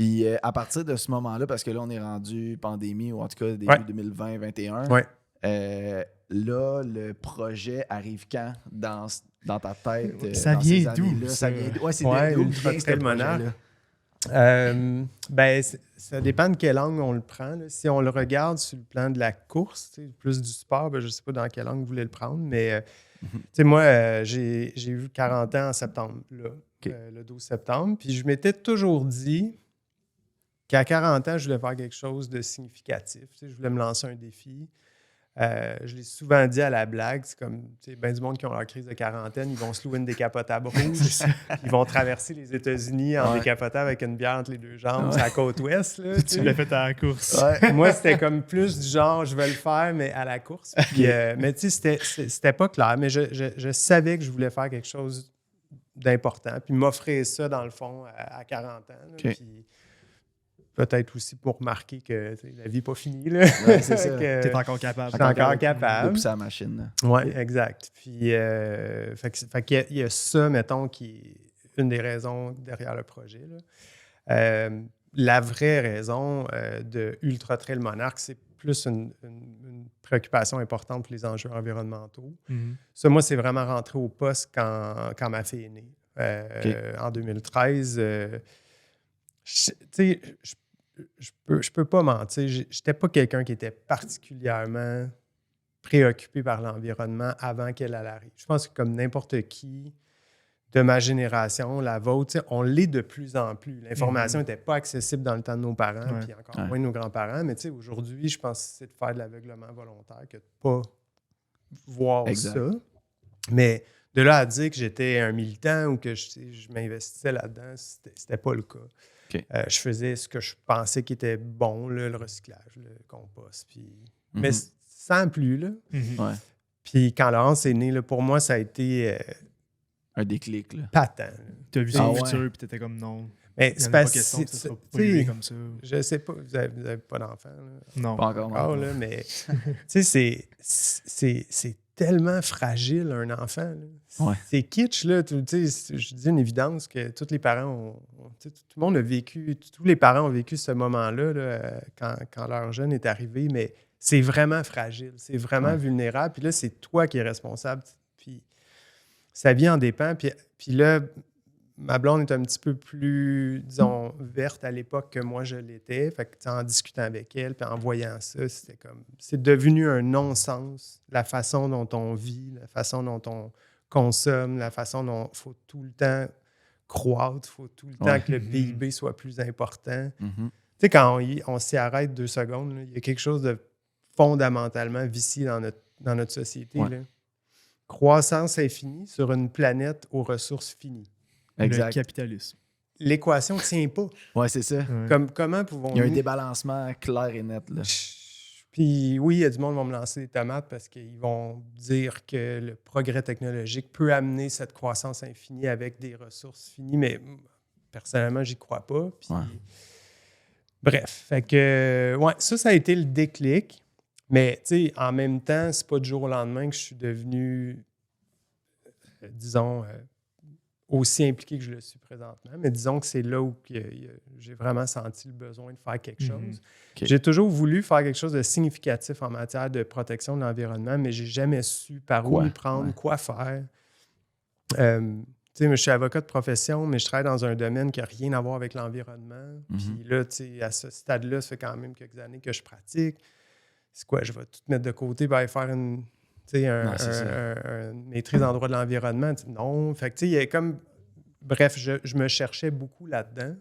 Puis à partir de ce moment-là, parce que là, on est rendu pandémie, ou en tout cas début 2020-2021, là, le projet arrive quand dans ta tête? Ça dans vient ces d'où? années-là? Ça vient d'où? Ouais, c'est d'où vient ce projet-là? Ça dépend de quel angle on le prend. Là. Si on le regarde sur le plan de la course, plus du sport, je ne sais pas dans quel angle vous voulez le prendre, mais moi, j'ai eu 40 ans en septembre, là, le 12 septembre. Puis je m'étais toujours dit qu'à 40 ans, je voulais faire quelque chose de significatif. Je voulais me lancer un défi. Je l'ai souvent dit à la blague, c'est comme bien du monde qui ont leur crise de quarantaine, ils vont se louer une décapotable rouge, ils vont traverser les États-Unis en décapotable avec une bière entre les deux jambes, c'est la côte ouest. Là, tu l'as fait à la course. Moi, c'était comme plus du genre, je vais le faire, mais à la course. Puis, mais tu sais, c'était pas clair, mais je savais que je voulais faire quelque chose d'important, puis m'offrir ça, dans le fond, à 40 ans. Là, puis, peut-être aussi pour marquer que la vie n'est pas finie. Là. Ouais, c'est ça. Tu es encore capable. Je suis encore capable. De pousser la machine. Oui, exact. Puis, fait qu'il y a ça, mettons, qui est une des raisons derrière le projet. Là. La vraie raison de Ultra Trail Monarch, c'est plus une préoccupation importante pour les enjeux environnementaux. Mm-hmm. Ça, moi, c'est vraiment rentré au poste quand ma fille est née. En 2013, je peux pas mentir, j'étais pas quelqu'un qui était particulièrement préoccupé par l'environnement avant qu'elle arrive. Je pense que comme n'importe qui de ma génération, la vôtre, on l'est de plus en plus. L'information n'était pas accessible dans le temps de nos parents, puis encore moins de nos grands-parents, mais aujourd'hui, je pense que c'est de faire de l'aveuglement volontaire que de pas voir ça. Mais de là à dire que j'étais un militant ou que je m'investissais là-dedans, c'était pas le cas. Je faisais ce que je pensais qui était bon, là, le recyclage, le compost. Puis... Mais sans plus. Là. Puis quand Laurence est née, là, pour moi, ça a été un déclic. Là. Patent. Tu as vu son futur, puis tu étais comme non. Mais c'est pas question que ça soit pollué comme ça. Je sais pas, vous avez pas d'enfant. Là. Non. Pas encore. Là, mais c'est tellement fragile, un enfant. C'est kitsch, là. Je dis une évidence que tous les parents tout le monde a vécu, tous les parents ont vécu ce moment-là là, quand leur jeune est arrivé, mais c'est vraiment fragile, c'est vraiment vulnérable. Puis là, c'est toi qui es responsable. Puis sa vie en dépend. Puis là, ma blonde est un petit peu plus, disons, verte à l'époque que moi je l'étais. Fait que en discutant avec elle, puis en voyant ça, c'était comme... C'est devenu un non-sens, la façon dont on vit, la façon dont on consomme, la façon dont il faut tout le temps croître, il faut tout le temps que le PIB soit plus important. Tu sais, quand on s'y arrête 2 secondes, il y a quelque chose de fondamentalement vicié dans notre société. Là. Croissance infinie sur une planète aux ressources finies. Exact. Le capitalisme. L'équation ne tient pas. Oui, c'est ça. Comment pouvons-nous... Il y a un débalancement clair et net. Là. Puis oui, il y a du monde qui va me lancer des tomates parce qu'ils vont dire que le progrès technologique peut amener cette croissance infinie avec des ressources finies, mais personnellement, j'y crois pas. Puis... Bref, fait que ça a été le déclic. Mais tu sais, en même temps, c'est pas du jour au lendemain que je suis devenu, disons, aussi impliqué que je le suis présentement. Mais disons que c'est là où j'ai vraiment senti le besoin de faire quelque chose. J'ai toujours voulu faire quelque chose de significatif en matière de protection de l'environnement, mais j'ai jamais su par où y prendre, quoi faire. Tu sais, je suis avocat de profession, mais je travaille dans un domaine qui n'a rien à voir avec l'environnement. Puis là, tu sais, à ce stade-là, ça fait quand même quelques années que je pratique. C'est quoi, je vais tout mettre de côté pour aller faire une maîtrise en droit de l'environnement? Non. Fait que, tu sais, il y a comme... Bref, je me cherchais beaucoup là-dedans.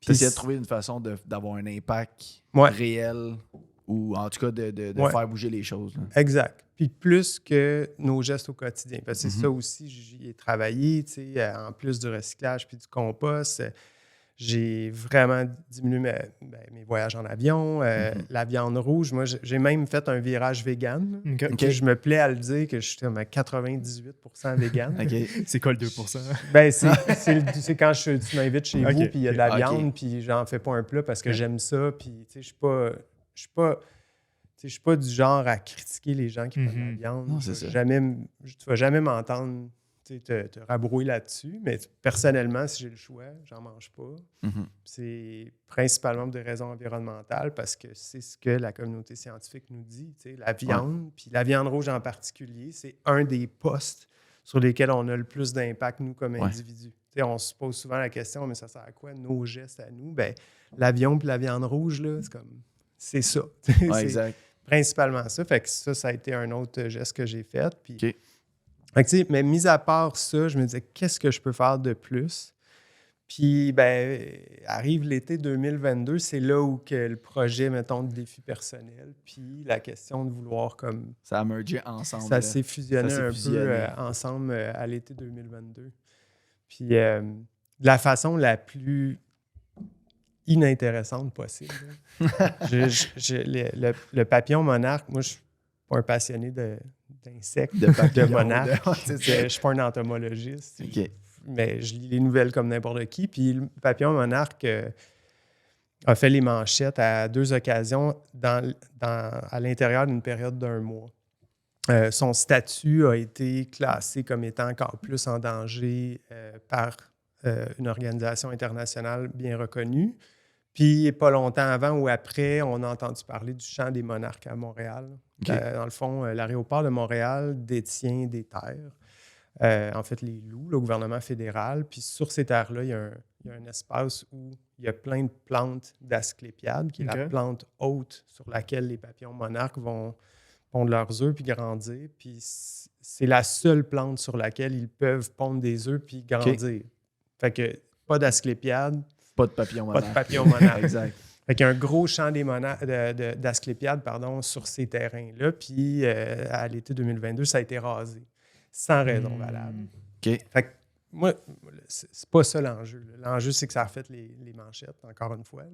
Tu essayais de trouver une façon d'avoir un impact réel ou en tout cas de faire bouger les choses. Là. Exact. Puis plus que nos gestes au quotidien. Parce que c'est ça aussi, j'y ai travaillé, tu sais, en plus du recyclage puis du compost. J'ai vraiment diminué mes voyages en avion, la viande rouge. Moi, j'ai même fait un virage vegan. Je me plais à le dire que je suis à 98% vegan. C'est quoi le 2%? C'est quand tu m'invites chez vous, puis il y a de la viande, puis j'en fais pas un plat parce que j'aime ça. Puis, tu sais, je suis pas du genre à critiquer les gens qui prennent de la viande. Non, c'est ça. Tu vas jamais m'entendre te rabrouiller là-dessus. Mais personnellement, si j'ai le choix, j'en mange pas. C'est principalement pour des raisons environnementales parce que c'est ce que la communauté scientifique nous dit. La viande, puis la viande rouge en particulier, c'est un des postes sur lesquels on a le plus d'impact, nous, comme individus. On se pose souvent la question, mais ça sert à quoi nos gestes à nous? Ben, l'avion puis la viande rouge, là, c'est ça. Exact. Principalement ça. Fait que ça a été un autre geste que j'ai fait. Puis, fait que, mais mis à part ça, je me disais, qu'est-ce que je peux faire de plus? Puis, arrive l'été 2022, c'est là où que le projet, mettons, de défi personnel, puis la question de vouloir comme... Ça a mergé ensemble. Ça s'est fusionné peu ensemble à l'été 2022. Puis, de la façon la plus inintéressante possible. Le papillon monarque, moi, je suis pas un passionné d'insectes, de monarques. Je ne suis pas un entomologiste. Mais je lis les nouvelles comme n'importe qui. Puis le papillon monarque a fait les manchettes à 2 occasions à l'intérieur d'une période d'1 mois. Son statut a été classé comme étant encore plus en danger par une organisation internationale bien reconnue. Puis, pas longtemps avant ou après, on a entendu parler du champ des monarques à Montréal. Dans le fond, l'aéroport de Montréal détient des terres. En fait, les loue le gouvernement fédéral. Puis, sur ces terres-là, il y a un espace où il y a plein de plantes d'asclépiade, qui est la plante haute sur laquelle les papillons monarques vont pondre leurs œufs puis grandir. Puis, c'est la seule plante sur laquelle ils peuvent pondre des œufs puis grandir. Fait que pas d'asclépiade. Pas de papillon monarque. Pas de papillon monarque. Exact. Fait qu'il y a un gros champ d'asclépiades sur ces terrains-là. Puis à l'été 2022, ça a été rasé. Sans raison valable. Fait que moi, c'est pas ça l'enjeu. L'enjeu, c'est que ça a refait les manchettes, encore une fois.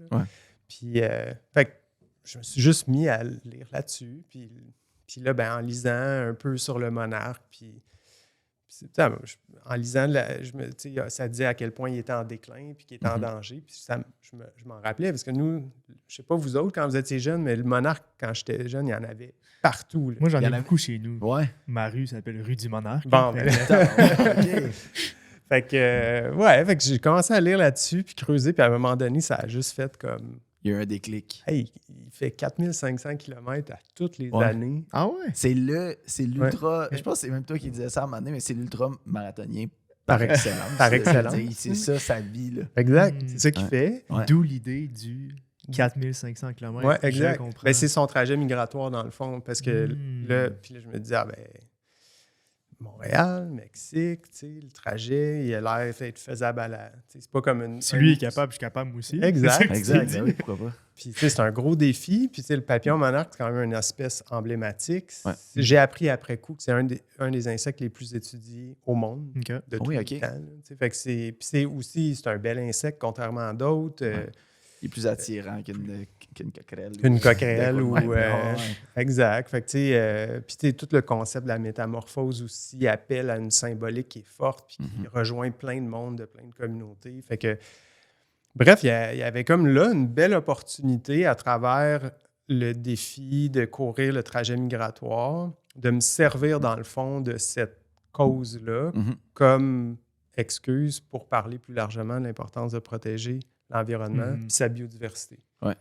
Puis fait que je me suis juste mis à lire là-dessus. Puis là, en lisant un peu sur le monarque, puis en lisant, ça disait à quel point il était en déclin puis qu'il était en danger. Puis je m'en rappelais parce que nous, je sais pas vous autres, quand vous étiez jeunes, mais le monarque, quand j'étais jeune, il y en avait partout. Là. Moi, j'en ai beaucoup chez nous. Ouais. Ma rue s'appelle rue du Monarque. Bon, Fait que j'ai commencé à lire là-dessus puis creuser. Puis à un moment donné, ça a juste fait comme... Il y a eu un déclic. Hey, il fait 4500 km à toutes les années. Ah ouais? C'est l'ultra... Je pense que c'est même toi qui disais ça à un moment donné, mais c'est l'ultra marathonien par excellence. Par excellence. C'est ça, sa vie. Là. Exact. C'est ça qu'il fait. D'où l'idée du 4500 km. Oui, exact. C'est son trajet migratoire, dans le fond. Parce que là, je me disais, Montréal, Mexique, le trajet, il a l'air d'être faisable à la... C'est pas comme une... Si lui est capable, je suis capable moi aussi. Exact. Oui, pourquoi pas. Puis c'est un gros défi. Puis le papillon monarque, c'est quand même une espèce emblématique. J'ai appris après coup que c'est un des insectes les plus étudiés au monde de tous les temps. Fait que c'est un bel insecte, contrairement à d'autres. Il est plus attirant qu'une coquerelle. Une coquerelle ou... Exact. Fait que puis tout le concept de la métamorphose aussi appelle à une symbolique qui est forte puis qui rejoint plein de monde, de plein de communautés. Fait que... Bref, il y avait comme là une belle opportunité à travers le défi de courir le trajet migratoire, de me servir dans le fond de cette cause-là comme excuse pour parler plus largement de l'importance de protéger l'environnement et sa biodiversité. Ouais.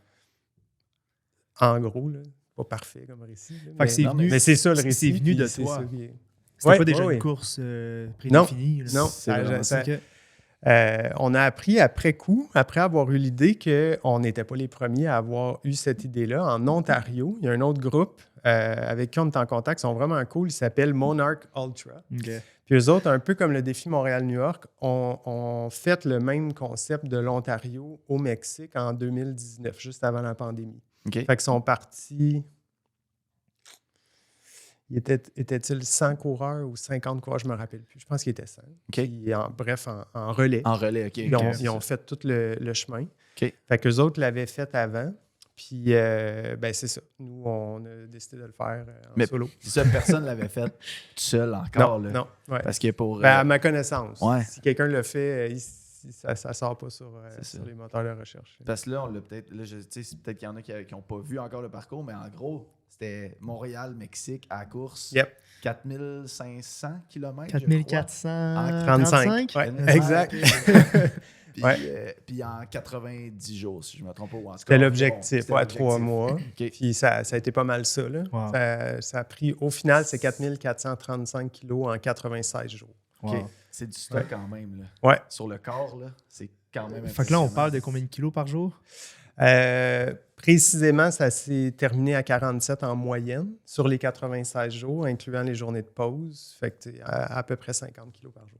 En gros, là, pas parfait comme récit. Là, mais c'est ça le récit. C'est venu de toi. C'était pas déjà une course prédéfinie. Non. On a appris après coup, après avoir eu l'idée qu'on n'était pas les premiers à avoir eu cette idée-là. En Ontario, il y a un autre groupe avec qui on est en contact, ils sont vraiment cool, ils s'appellent Monarch Ultra. Puis eux autres, un peu comme le défi Montréal-New York, ont fait le même concept de l'Ontario au Mexique en 2019, juste avant la pandémie. Fait qu'ils sont partis... Était-il 100 coureurs ou 50 coureurs? Je ne me rappelle plus. Je pense qu'il était 100. Puis en relais. En relais, OK. Ils ont fait tout le chemin. Fait qu'eux autres l'avaient fait avant. Puis, c'est ça. Nous, on a décidé de le faire en solo. Ça, personne ne l'avait fait tout seul encore. Non. Parce que pour... à ma connaissance. Ouais. Si quelqu'un le fait, ça ne sort pas sur les moteurs de recherche. Parce que là, on l'a peut-être. Là, peut-être qu'il y en a qui n'ont pas vu encore le parcours, mais en gros, c'était Montréal-Mexique à la course. 4500 km. 4435. Ouais, exact. Puis en 90 jours, si je ne me trompe pas. C'était l'objectif, 3 mois. Puis ça a été pas mal ça. Là. Wow. Ça a pris, au final, c'est 4435 kilos en 96 jours. Wow. C'est du stock quand même. Là. Ouais. Sur le corps, là, c'est quand même Fait que là, on parle de combien de kilos par jour? Précisément, ça s'est terminé à 47 en moyenne sur les 96 jours, incluant les journées de pause. Fait que à peu près 50 kilos par jour.